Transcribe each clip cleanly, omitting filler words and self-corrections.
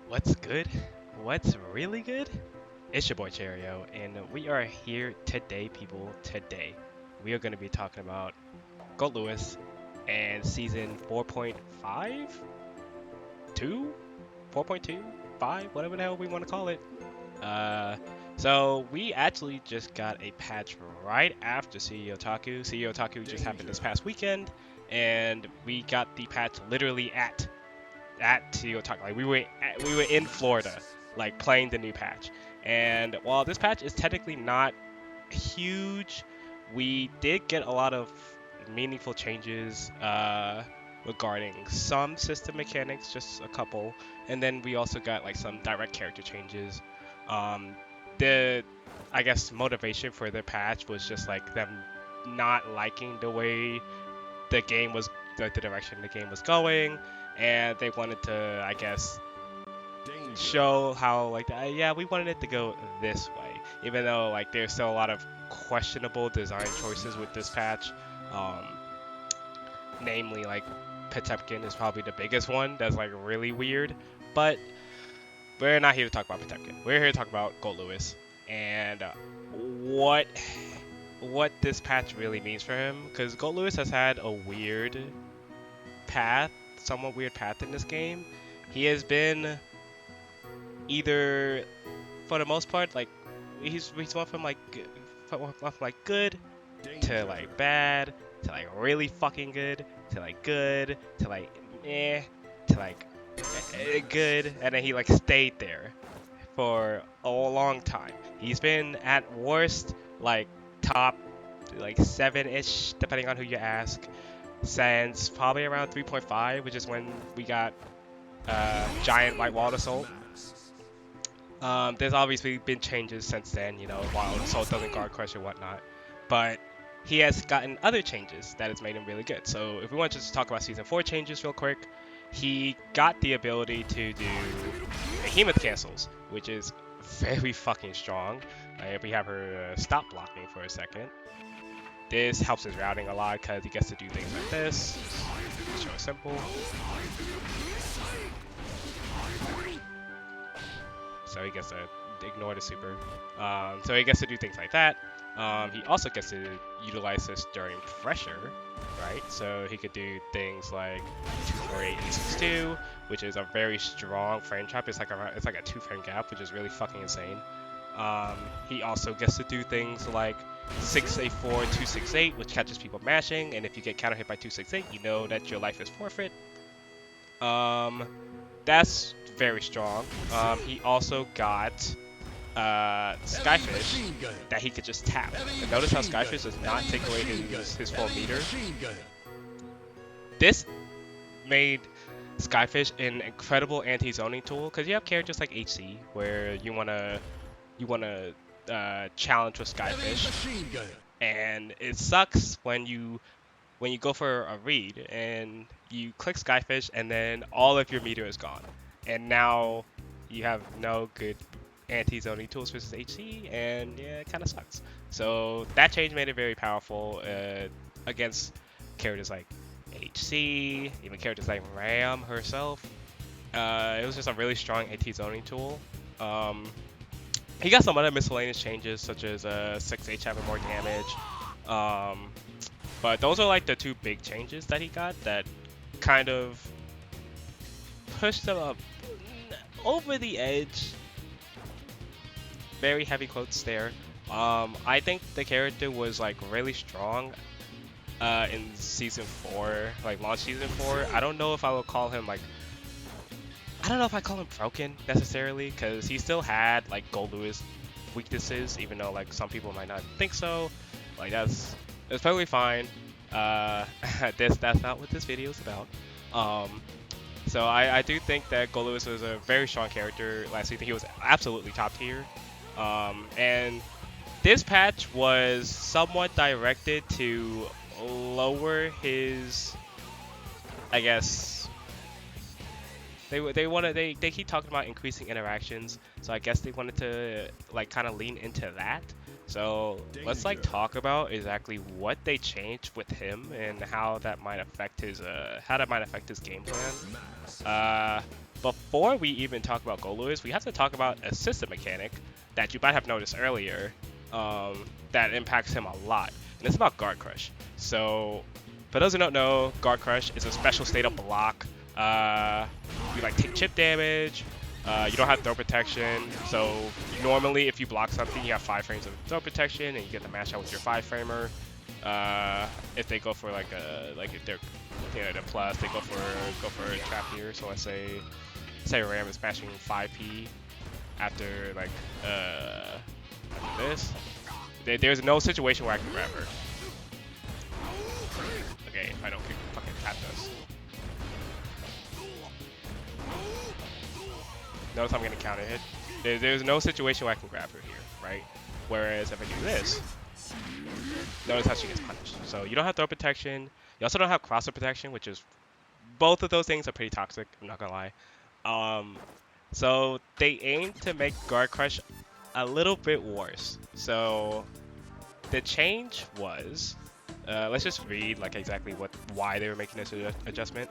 What's good? What's really good? It's your boy Cheerio, and we are here today, people. Today, we are going to be talking about Goldlewis and season 4.5, 2, 4.2, 5, whatever the hell we want to call it. Uh, so we actually just got a patch right after CEO Taku. CEO Taku just happened this past weekend, and we got the patch literally at CEO Taku. Like we were in Florida, like playing the new patch. And while this patch is technically not huge, we did get a lot of meaningful changes regarding some system mechanics, just a couple, and then we also got like some direct character changes. Um, the I guess motivation for the patch was just like them not liking the way the game was like the direction the game was going, and they wanted to, I guess, show how like yeah, we wanted it to go this way, even though like there's still a lot of questionable design choices with this patch. um Namely, like Patepkin is probably the biggest one that's like really weird, but we're not here to talk about Patepkin. We're here to talk about Goldlewis and what this patch really means for him, because Goldlewis has had a weird path, somewhat weird path in this game. He has been either, for the most part, like he's went from like good to like bad to like really fucking good to like good to like to like good, and then he like stayed there for a long time. He's been at worst like top like 7-ish, depending on who you ask, since probably around 3.5, which is when we got giant white wall assault. There's obviously been changes since then, you know, while assault doesn't guard crush or whatnot, but he has gotten other changes that has made him really good. So if we want to just talk about season 4 changes real quick, he got the ability to do behemoth cancels, which is very fucking strong. If we have her stop blocking for a second, this helps his routing a lot because he gets to do things like this. Just show it simple. So he gets to ignore the super. So he gets to do things like that. He also gets to utilize this during pressure, right? So he could do things like 248 E62, which is a very strong frame trap. It's like a 2-frame gap, which is really fucking insane. He also gets to do things like 684 268, which catches people mashing, and if you get counter hit by 268, you know that your life is forfeit. That's very strong. He also got Skyfish that he could just tap. And notice how Skyfish does not take away his full meter. This made Skyfish an incredible anti-zoning tool, because you have characters like HC where you wanna challenge with Skyfish, and it sucks when you go for a read and you click Skyfish and then all of your meter is gone, and now you have no good anti-zoning tools versus HC, and yeah, it kind of sucks. So that change made it very powerful against characters like HC, even characters like Ram herself. It was just a really strong anti-zoning tool. He got some other miscellaneous changes, such as 6H having more damage. But those are like the two big changes that he got that kind of pushed him up over the edge. Very heavy quotes there. I think the character was like really strong in season 4, like launch season 4. I don't know if I would call him like, I don't know if I call him broken necessarily, because he still had like Goldlewis weaknesses, even though like some people might not think so. Like that's totally fine. That's not what this video is about. So I do think that Goldlewis was a very strong character last season. He was absolutely top tier. And this patch was somewhat directed to lower his, I guess, they keep talking about increasing interactions, so I guess they wanted to like kind of lean into that. So let's like talk about exactly what they changed with him and how that might affect his game plan. Before we even talk about Goldlewis, we have to talk about a system mechanic that you might have noticed earlier that impacts him a lot, and it's about Guard Crush. So for those who don't know, Guard Crush is a special state of block. You like take chip damage. You don't have throw protection, so normally if you block something, you have 5 frames of throw protection, and you get the match out with your 5-framer. If they go for if they're the plus, they go for a trap here. So let's say Ram is smashing 5p after this. There's no situation where I can grab her. Okay, if I don't fucking tap this. Notice I'm getting counter hit. There's no situation where I can grab her here, right? Whereas if I do this, notice how she gets punished. So you don't have throw protection. You also don't have crosser protection, which is both of those things are pretty toxic. I'm not gonna lie. So they aim to make Guard Crush a little bit worse. So the change was, let's just read like exactly why they were making this adjustment.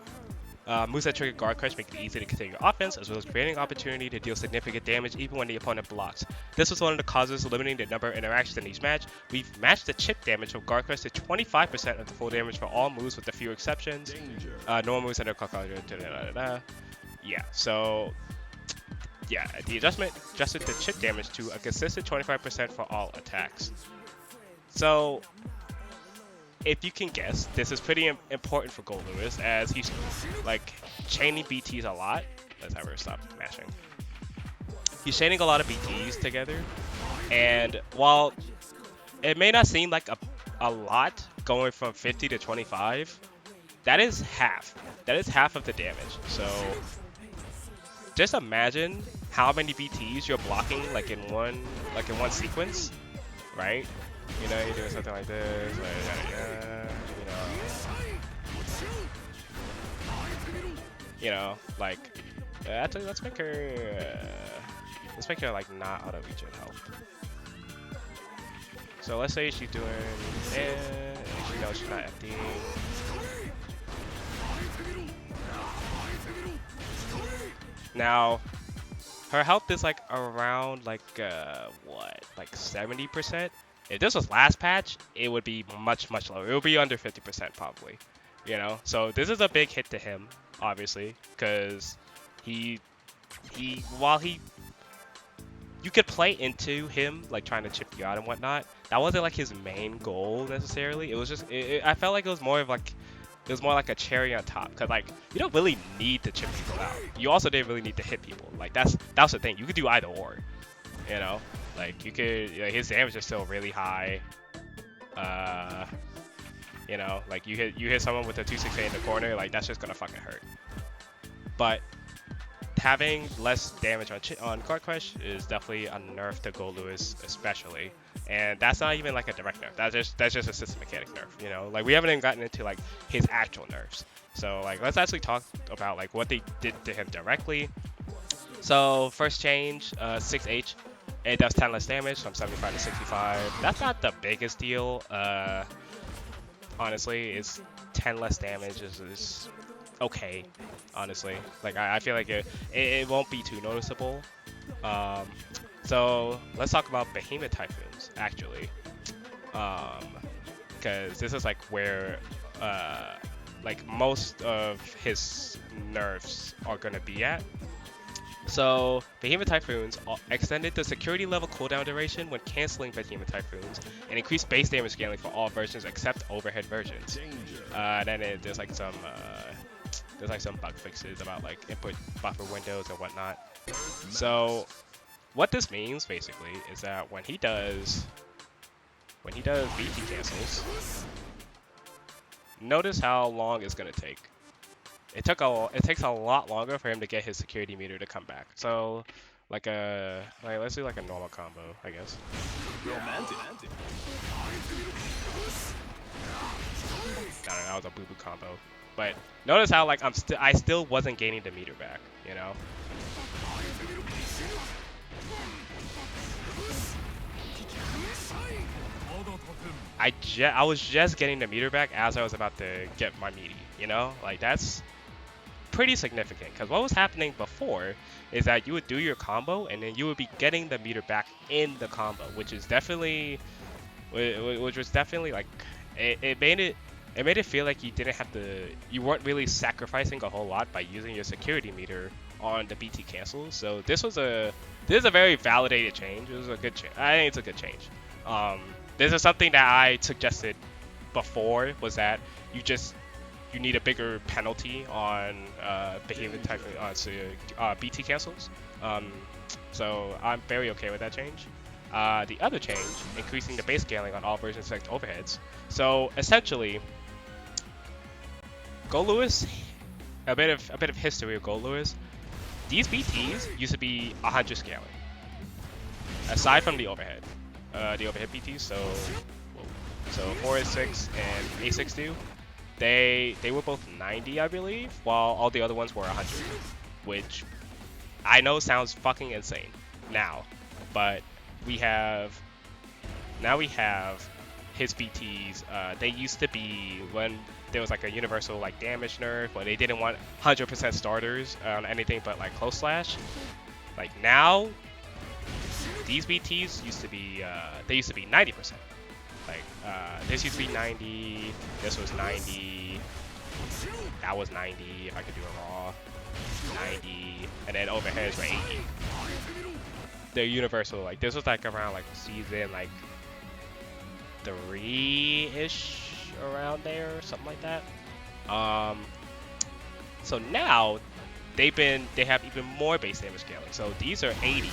Moves that trigger Guard Crush make it easy to continue your offense, as well as creating opportunity to deal significant damage even when the opponent blocks. This was one of the causes limiting the number of interactions in each match. We've matched the chip damage of Guard Crush to 25% of the full damage for all moves with a few exceptions. Normal moves under Yeah, so yeah, the adjustment adjusted the chip damage to a consistent 25% for all attacks. So if you can guess, this is pretty important for Goldlewis, as he's like chaining BTs a lot. Let's have her stop mashing. He's chaining a lot of BTs together, and while it may not seem like a lot going from 50 to 25, that is half. That is half of the damage. So just imagine how many BTs you're blocking like in one sequence, right? You know, you're doing something like this, actually, let's make her like not out of regen health. So let's say she's doing, and she knows she's not emptying. Now, her health is like around like 70%. If this was last patch, it would be much lower. It would be under 50% probably, you know. So this is a big hit to him, obviously, because you could play into him like trying to chip you out and whatnot. That wasn't like his main goal necessarily. It was just I felt like it was more like a cherry on top, because like you don't really need to chip people out. You also didn't really need to hit people. Like that's the thing. You could do either or, you know. Like you could, his damage is still really high. You know, like you hit someone with a 268 in the corner, like that's just gonna fucking hurt. But having less damage on Guard Crush is definitely a nerf to Goldlewis, especially. And that's not even like a direct nerf. That's just a system mechanic nerf. You know, like we haven't even gotten into like his actual nerfs. So like let's actually talk about like what they did to him directly. So first change, 6H. It does 10 less damage from 75 to 65. That's not the biggest deal. Honestly, it's 10 less damage is okay. Honestly, like I feel like it won't be too noticeable. So let's talk about Behemoth Typhoons actually, because this is like where like most of his nerfs are gonna be at. So, Behemoth Typhoons extended the security level cooldown duration when canceling Behemoth Typhoons, and increased base damage scaling for all versions except overhead versions. Then there's like some bug fixes about like input buffer windows and whatnot. So, what this means basically is that when he does BT cancels, notice how long it's gonna take. It takes a lot longer for him to get his security meter to come back. So, let's do like a normal combo, I guess. Got it. That was a boo-boo combo. But notice how like I still wasn't gaining the meter back, you know. I was just getting the meter back as I was about to get my meaty, you know? Like, that's pretty significant, because what was happening before is that you would do your combo and then you would be getting the meter back in the combo, which is definitely, which was definitely like, it made it feel like you weren't really sacrificing a whole lot by using your security meter on the BT cancels. So this is a very validated change. It was a good change. I think it's a good change. This is something that I suggested before, was that you need a bigger penalty on behavior type BT cancels. So I'm very okay with that change. The other change, increasing the base scaling on all version select overheads. So essentially, Goldlewis, a bit of history of Goldlewis. These BTs used to be 100 scaling, aside from the overhead BTs. So 486 and 862, they were both 90, I believe, while all the other ones were 100, which I know sounds fucking insane now, but we have his BTs. They used to be, when there was like a universal like damage nerf, when they didn't want 100% starters on anything but like close slash. Like now, these BTs used to be they used to be 90%. Like this used to be 90, this was 90, that was 90 if I could do it raw, 90, and then overheads were 80. They're universal. Like this was like around like season like 3-ish, around there, or something like that. So now they have even more base damage scaling. So these are 80.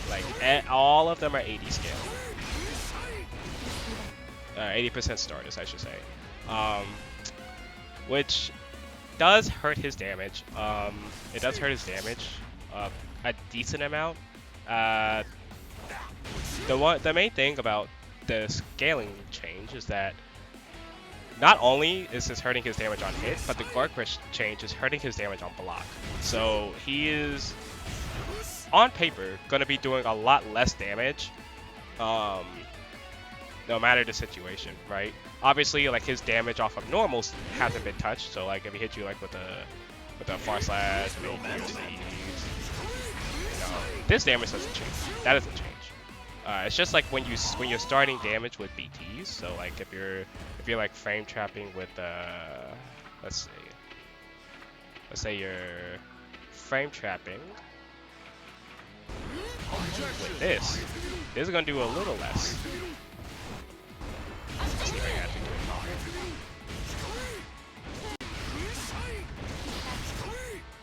Like all of them are 80 scale. 80% starters, I should say. Which does hurt his damage. It does hurt his damage a decent amount. The main thing about the scaling change is that not only is this hurting his damage on hit, but the guard crush change is hurting his damage on block. So he is, on paper, going to be doing a lot less damage, no matter the situation, right? Obviously, like his damage off of normals hasn't been touched. So like if he hits you like with a far slash, maybe this damage doesn't change. That doesn't change. It's just like when you're starting damage with BTs. So like if you're like frame trapping with let's say you're frame trapping with this is gonna do a little less. Let's see if I can actually do it.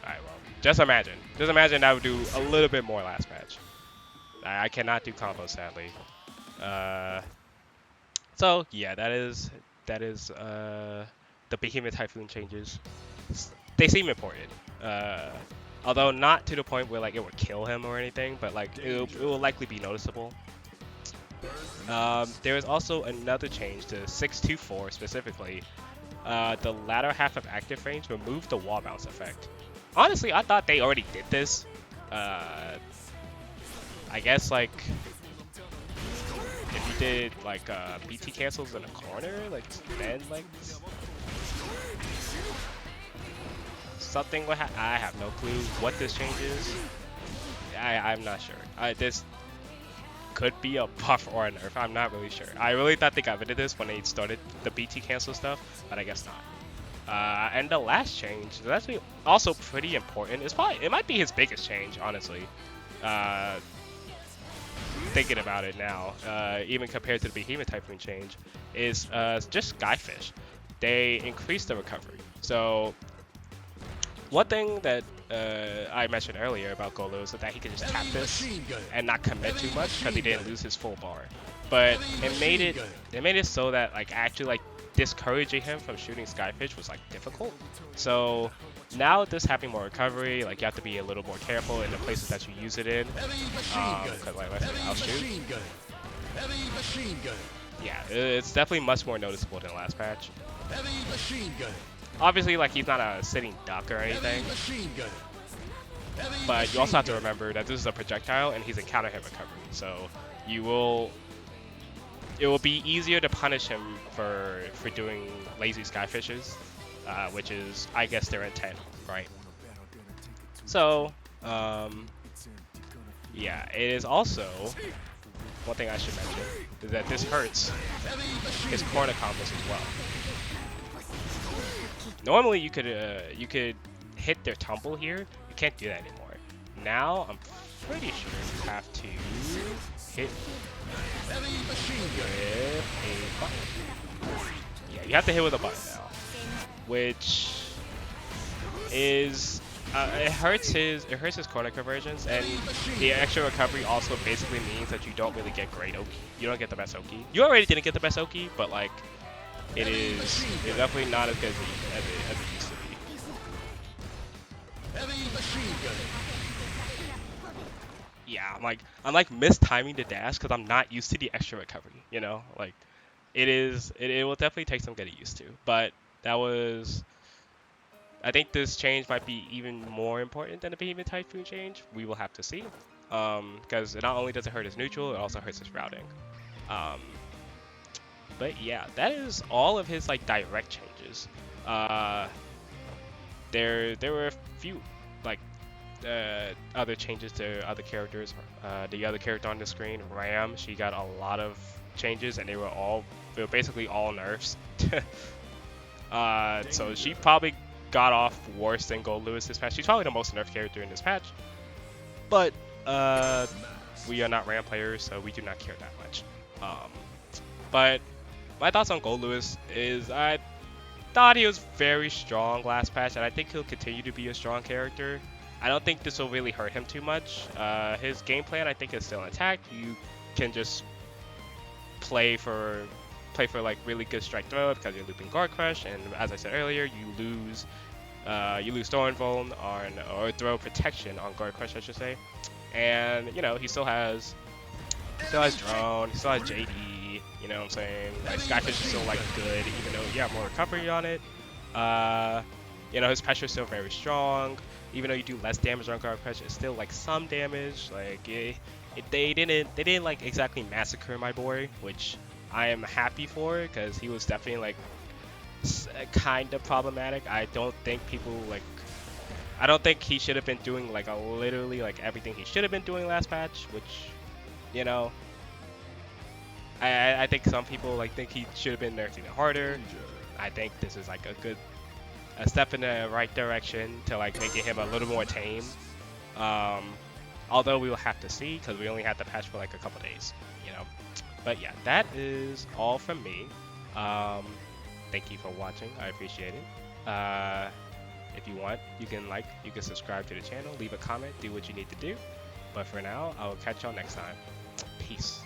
Alright, well, just imagine that would do a little bit more last match. I cannot do combos, sadly. So yeah, that is the Behemoth Typhoon changes. They seem important, although not to the point where like it would kill him or anything, but like it will likely be noticeable. There is also another change to 624 specifically. The latter half of active frames removed the wall bounce effect. Honestly, I thought they already did this. I guess like if you did like BT cancels in a corner, like then like something would I have no clue what this change is. I'm not sure. This could be a buff or a nerf. I'm not really sure. I really thought they got rid of this when they started the BT cancel stuff, but I guess not. And the last change is actually also pretty important. It might be his biggest change, honestly. Thinking about it now, even compared to the Behemoth Typhoon change, is just Skyfish. They increased the recovery. So one thing that I mentioned earlier about Goldlewis is that he could just tap this and not commit too much because he didn't lose his full bar. But it made it so that like actually like discouraging him from shooting Skyfish was like difficult. So now with this having more recovery, like you have to be a little more careful in the places that you use it in. Because like let's say I'll shoot. Yeah, it's definitely much more noticeable than last patch. Obviously, like he's not a sitting duck or anything. But you also have to remember that this is a projectile and he's in counter hit recovery. So you it will be easier to punish him for doing lazy skyfishes, which is, I guess, their intent, right? So, yeah, it is also one thing I should mention is that this hurts his corner combos as well. Normally, you could hit their tumble here. You can't do that anymore. Now, I'm pretty sure you have to hit with a button. Yeah, you have to hit with a button now, which is it hurts his corner conversions, and the extra recovery also basically means that you don't really get great Oki. You don't get the best Oki. You already didn't get the best Oki, but like it's definitely not as good as it used to be. Yeah, I'm like mistiming the dash because I'm not used to the extra recovery. You know, like it will definitely take some getting used to. But that was, I think this change might be even more important than the Behemoth Typhoon change. We will have to see, because not only does it hurt his neutral, it also hurts his routing. But yeah, that is all of his like direct changes. There were a few like other changes to other characters. The other character on the screen, Ram, she got a lot of changes, and they were basically all nerfs. So she probably got off worse than Goldlewis this patch. She's probably the most nerfed character in this patch. But we are not Ram players, so we do not care that much. But my thoughts on Goldlewis is I thought he was very strong last patch, and I think he'll continue to be a strong character. I don't think this will really hurt him too much. His game plan, I think, is still intact. You can just play for like really good strike throw because you're looping Guard Crush, and as I said earlier, you lose Thornvuln or throw protection on Guard Crush, I should say. And you know, he still has drone, he still has JD. You know what I'm saying? Like Skyfish is still like good, even though you have more recovery on it. You know, his pressure is still very strong. Even though you do less damage on Guard Crush, it's still like some damage. Like they didn't like exactly massacre my boy, which I am happy for, because he was definitely like kind of problematic. I don't think he should have been doing like literally like everything he should have been doing last patch, which, you know, I think some people like think he should have been nerfed even harder. I think this is like a step in the right direction to like making him a little more tame. Although we will have to see, because we only had the patch for like a couple days, you know. But yeah, that is all from me. Thank you for watching. I appreciate it. If you want, you can subscribe to the channel, leave a comment, do what you need to do. But for now, I will catch y'all next time. Peace.